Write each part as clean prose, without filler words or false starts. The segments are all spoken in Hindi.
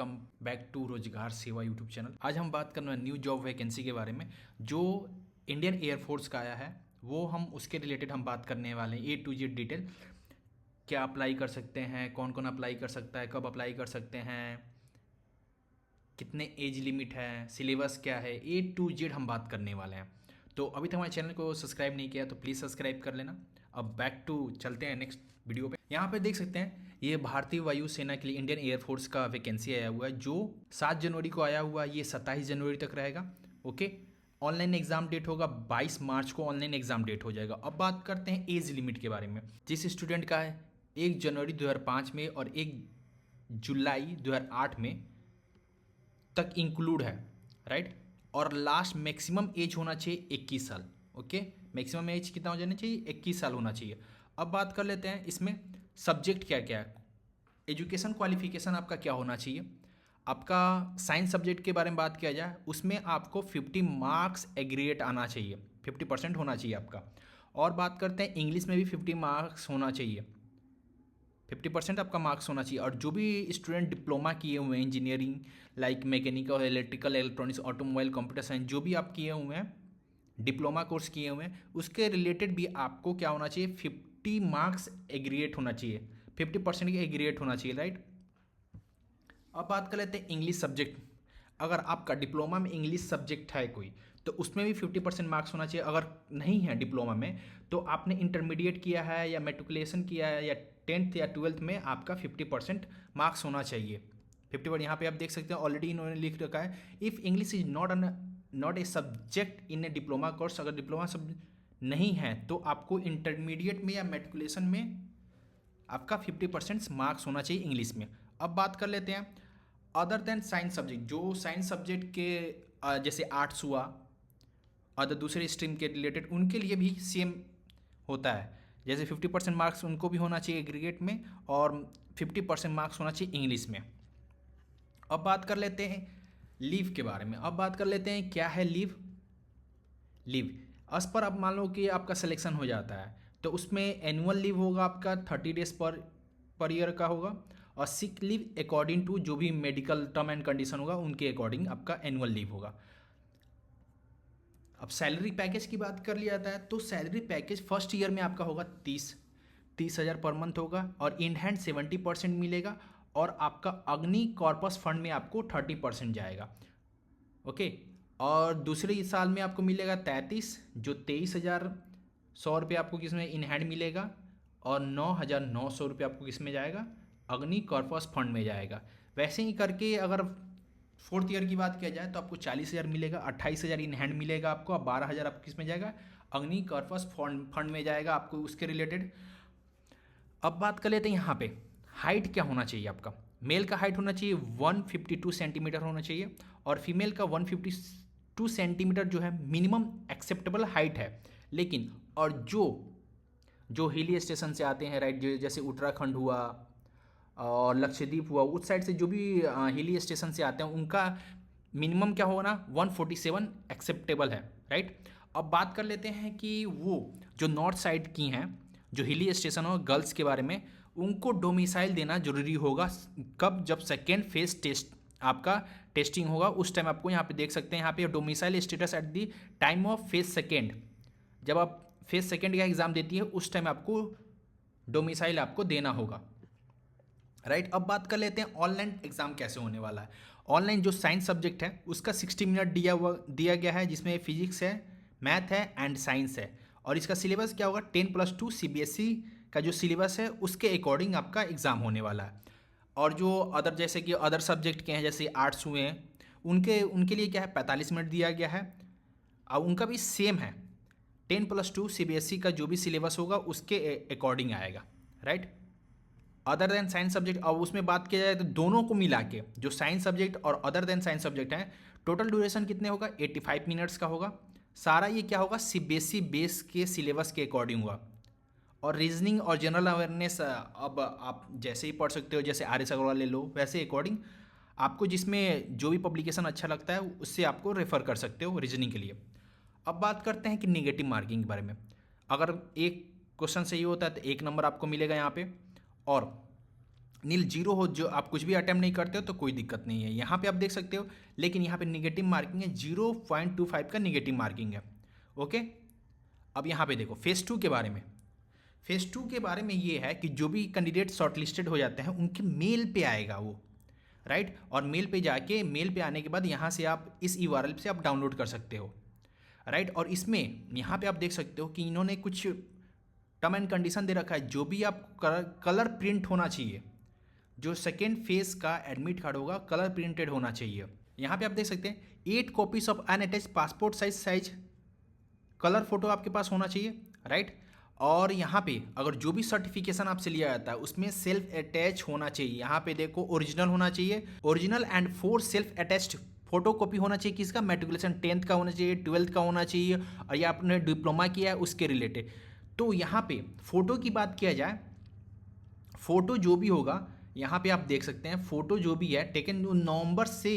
वेलकम बैक टू रोजगार सेवा यूट्यूब चैनल। आज हम बात करना है न्यू जॉब वैकेंसी के बारे में जो इंडियन एयरफोर्स का आया है। वो हम उसके रिलेटेड हम बात करने वाले हैं, A to Z डिटेल। क्या अप्लाई कर सकते हैं, कौन कौन अप्लाई कर सकता है, कब अप्लाई कर सकते हैं, कितने एज लिमिट है, सिलेबस क्या है, A to Z हम बात करने वाले हैं। तो अभी तक हमारे चैनल को सब्सक्राइब नहीं किया तो प्लीज़ सब्सक्राइब कर लेना। अब बैक टू चलते हैं नेक्स्ट वीडियो पे। यहाँ पे देख सकते हैं ये भारतीय वायुसेना के लिए इंडियन एयरफोर्स का वैकेंसी आया हुआ है जो 7 जनवरी को आया हुआ है। ये 27 जनवरी तक रहेगा। ओके, ऑनलाइन एग्जाम डेट होगा 22 मार्च को ऑनलाइन एग्जाम डेट हो जाएगा। अब बात करते हैं एज लिमिट के बारे में। जिस स्टूडेंट का है 1 जनवरी 2005 में और 1 जुलाई 2008 में तक इंक्लूड है, राइट। और लास्ट मैक्सिमम एज होना चाहिए 21 साल। ओके, मैक्सिमम एज कितना हो जाना चाहिए, 21 साल होना चाहिए। अब बात कर लेते हैं इसमें सब्जेक्ट क्या क्या है, एजुकेशन क्वालिफिकेशन आपका क्या होना चाहिए। आपका साइंस सब्जेक्ट के बारे में बात किया जाए उसमें आपको 50 मार्क्स एग्रीगेट आना चाहिए, 50% होना चाहिए आपका। और बात करते हैं इंग्लिश में भी 50 मार्क्स होना चाहिए, 50% आपका मार्क्स होना चाहिए। और जो भी स्टूडेंट डिप्लोमा किए हुए हैं engineering like mechanical, electrical, electronics, automobile, computer science, जो भी आप किए हुए हैं डिप्लोमा कोर्स किए हुए हैं उसके रिलेटेड भी आपको क्या होना चाहिए, 50 मार्क्स एग्रीगेट होना चाहिए, 50% की एग्रीगेट होना चाहिए, राइट। अब बात कर लेते हैं इंग्लिश सब्जेक्ट। अगर आपका डिप्लोमा में इंग्लिश सब्जेक्ट है कोई तो उसमें भी 50% मार्क्स होना चाहिए। अगर नहीं है डिप्लोमा में तो आपने इंटरमीडिएट किया है या मेट्रिकुलेशन किया है या 10th या 12th में आपका 50% मार्क्स होना चाहिए। 50%। यहाँ पे आप देख सकते हैं ऑलरेडी इन्होंने लिख रखा है, if English is not a subject in A diploma course. अगर डिप्लोमा सब नहीं है तो आपको इंटरमीडिएट में या मेट्रिकुलेशन में आपका 50% मार्क्स होना चाहिए इंग्लिश में। अब बात कर लेते हैं अदर देन साइंस सब्जेक्ट। जो साइंस सब्जेक्ट के जैसे आर्ट्स हुआ, अदर दूसरे स्ट्रीम के रिलेटेड उनके लिए भी सेम होता है। जैसे 50% मार्क्स उनको भी होना चाहिए एग्रीगेट में और 50% मार्क्स होना चाहिए इंग्लिश में। अब बात कर लेते हैं लीव के बारे में। अब बात कर लेते हैं क्या है लीव। लीव अस पर अब मान लो कि आपका सिलेक्शन हो जाता है तो उसमें एनुअल लीव होगा आपका 30 डेज पर ईयर का होगा। और सिक लीव अकॉर्डिंग टू जो भी मेडिकल टर्म एंड कंडीशन होगा उनके अकॉर्डिंग आपका एनुअल लीव होगा। अब सैलरी पैकेज की बात कर लिया जाता है तो सैलरी पैकेज फर्स्ट ईयर में आपका होगा 30 हज़ार पर मंथ होगा और इन हैंड 70% मिलेगा। और आपका अग्नि कॉर्पस फंड में आपको 30% जाएगा। ओके, और दूसरे साल में आपको मिलेगा 33, जो 23,100 रुपये आपको किसमें इन हैंड मिलेगा और 9,900 रुपये आपको किसमें जाएगा, अग्नि कॉर्पस फंड में जाएगा। वैसे ही करके अगर 4th ईयर की बात किया जाए तो आपको 40,000 मिलेगा, 28,000 इन हैंड मिलेगा आपको, अब 12,000 आपको किस में जाएगा, अग्नि कॉर्पस फंड में जाएगा आपको उसके रिलेटेड। अब बात कर लेते हैं यहाँ पे हाइट क्या होना चाहिए आपका। मेल का हाइट होना चाहिए 152 सेंटीमीटर होना चाहिए और फीमेल का 152 सेंटीमीटर जो है मिनिमम एक्सेप्टेबल हाइट है। लेकिन और जो जो हिली स्टेशन से आते हैं, राइट, जैसे उत्तराखंड हुआ और लक्षद्वीप हुआ, उस साइड से जो भी हिली स्टेशन से आते हैं उनका मिनिमम क्या होगा ना, 147 एक्सेप्टेबल है, राइट। अब बात कर लेते हैं कि वो जो नॉर्थ साइड की हैं जो हिली स्टेशन हो गर्ल्स के बारे में, उनको डोमिसाइल देना जरूरी होगा। कब, जब सेकेंड फेज टेस्ट आपका टेस्टिंग होगा उस टाइम आपको यहाँ पे देख सकते हैं, यहाँ पे domicile status at the time of phase second. जब आप फेज सेकेंड का एग्जाम देती है उस टाइम आपको डोमिसाइल आपको देना होगा, राइट। अब बात कर लेते हैं ऑनलाइन एग्जाम कैसे होने वाला है। ऑनलाइन जो साइंस सब्जेक्ट है उसका 60 मिनट दिया गया है, जिसमें फिजिक्स है, मैथ है एंड साइंस है। और इसका सिलेबस क्या होगा, 10+2 CBSE का जो सिलेबस है उसके अकॉर्डिंग आपका एग्ज़ाम होने वाला है। और जो अदर जैसे कि अदर सब्जेक्ट के हैं जैसे आर्ट्स हुए हैं उनके उनके लिए क्या है 45 मिनट दिया गया है। और उनका भी सेम है, 10+2 CBSE का जो भी सिलेबस होगा उसके अकॉर्डिंग आएगा, right. Other than science subject, अब उसमें बात किया जाए तो दोनों को मिला के जो साइंस सब्जेक्ट और अदर देन साइंस सब्जेक्ट हैं टोटल ड्यूरेशन कितने होगा, 85 मिनट्स का होगा। सारा ये क्या होगा, CBSE बेस के सिलेबस के अकॉर्डिंग हुआ। और रीजनिंग और जनरल अवेयरनेस अब आप जैसे ही पढ़ सकते हो, जैसे RS अग्रवाल ले लो वैसे अकॉर्डिंग आपको जिसमें जो भी पब्लिकेशन अच्छा लगता है उससे आपको रेफर कर सकते हो रीजनिंग के लिए। अब बात करते हैं कि निगेटिव मार्किंग के बारे में। अगर एक क्वेश्चन सही होता है तो 1 नंबर आपको मिलेगा यहाँ पे। और नील जीरो हो, जो आप कुछ भी अटेम्प्ट नहीं करते हो तो कोई दिक्कत नहीं है। यहाँ पे आप देख सकते हो, लेकिन यहाँ पे निगेटिव मार्किंग है, 0.25 का निगेटिव मार्किंग है। ओके, अब यहाँ पे देखो फेज़ 2 के बारे में। फेज़ 2 के बारे में ये है कि जो भी कैंडिडेट शॉर्टलिस्टेड हो जाते हैं उनके मेल पे आएगा वो, राइट। और मेल पे जाके, मेल पे आने के बाद यहाँ से आप इस URL से आप डाउनलोड कर सकते हो, राइट। और इसमें यहाँ पे आप देख सकते हो कि इन्होंने कुछ टर्म एंड कंडीशन दे रखा है, जो भी आप कलर प्रिंट होना चाहिए, जो सेकेंड फेज का एडमिट कार्ड होगा कलर प्रिंटेड होना चाहिए। यहाँ पे आप देख सकते हैं 8 copies of unattached passport size colour photo आपके पास होना चाहिए, राइट। और यहाँ पे अगर जो भी सर्टिफिकेशन आपसे लिया जाता है उसमें सेल्फ अटैच होना चाहिए। यहाँ पे देखो ओरिजिनल होना चाहिए, original and 4 self attached photo copy होना चाहिए। किसका? मेट्रिकुलेशन 10th का होना चाहिए, 12th का होना चाहिए, और या आपने डिप्लोमा किया है उसके रिलेटेड। तो यहाँ पे फ़ोटो की बात किया जाए, फ़ोटो जो भी होगा यहाँ पे आप देख सकते हैं, फ़ोटो जो भी है टेकन नवंबर से,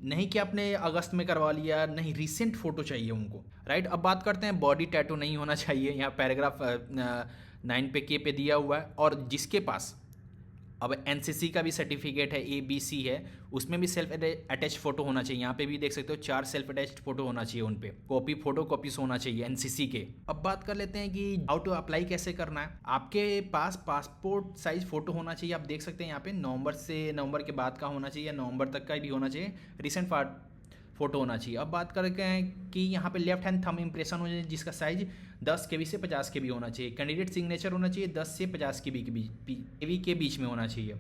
नहीं कि आपने अगस्त में करवा लिया, नहीं, रिसेंट फ़ोटो चाहिए उनको, राइट। अब बात करते हैं बॉडी टैटू नहीं होना चाहिए, यहाँ पैराग्राफ 9 पे के पे दिया हुआ है। और जिसके पास अब NCC का भी सर्टिफिकेट है, ABC है, उसमें भी सेल्फ अटैच फोटो होना चाहिए। यहाँ पे भी देख सकते हो 4 सेल्फ अटैच्ड फोटो होना चाहिए, उन पे कॉपी फोटो कॉपीज होना चाहिए NCC के। अब बात कर लेते हैं कि हाउ टू अप्लाई कैसे करना है। आपके पास पासपोर्ट साइज फोटो होना चाहिए, आप देख सकते हैं यहाँ पे नवंबर के बाद का होना चाहिए, नवंबर तक का भी होना चाहिए, रिसेंट फोटो होना चाहिए। अब बात करते हैं कि यहाँ पे लेफ्ट हैंड थंब इंप्रेशन होना चाहिए, जिसका साइज 10 KB से 50 KB होना चाहिए। कैंडिडेट सिग्नेचर होना चाहिए 10 से 50 KB के बीच में होना चाहिए,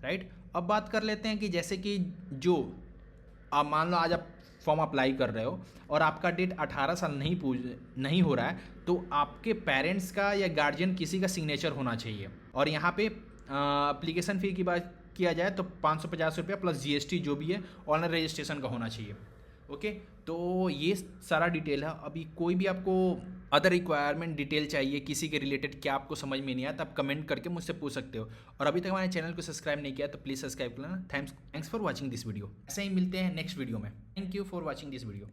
राइट। अब बात कर लेते हैं कि जैसे कि जो आप मान लो आज आप फॉर्म अप्लाई कर रहे हो और आपका डेट 18 साल नहीं हो रहा है, तो आपके पेरेंट्स का या गार्जियन किसी का सिग्नेचर होना चाहिए। और यहाँ पे एप्लीकेशन फ़ी की बात किया जाए तो 550 रुपया प्लस GST जो भी है ऑनलाइन रजिस्ट्रेशन का होना चाहिए। ओके, तो ये सारा डिटेल है। अभी कोई भी आपको अदर रिक्वायरमेंट डिटेल चाहिए किसी के रिलेटेड, क्या आपको समझ में नहीं आया, तो आप कमेंट करके मुझसे पूछ सकते हो। और अभी तक हमारे चैनल को सब्सक्राइब नहीं किया तो प्लीज़ सब्सक्राइब करना। Thanks for watching this video. ऐसे ही मिलते हैं नेक्स्ट वीडियो में। Thank you for watching this video.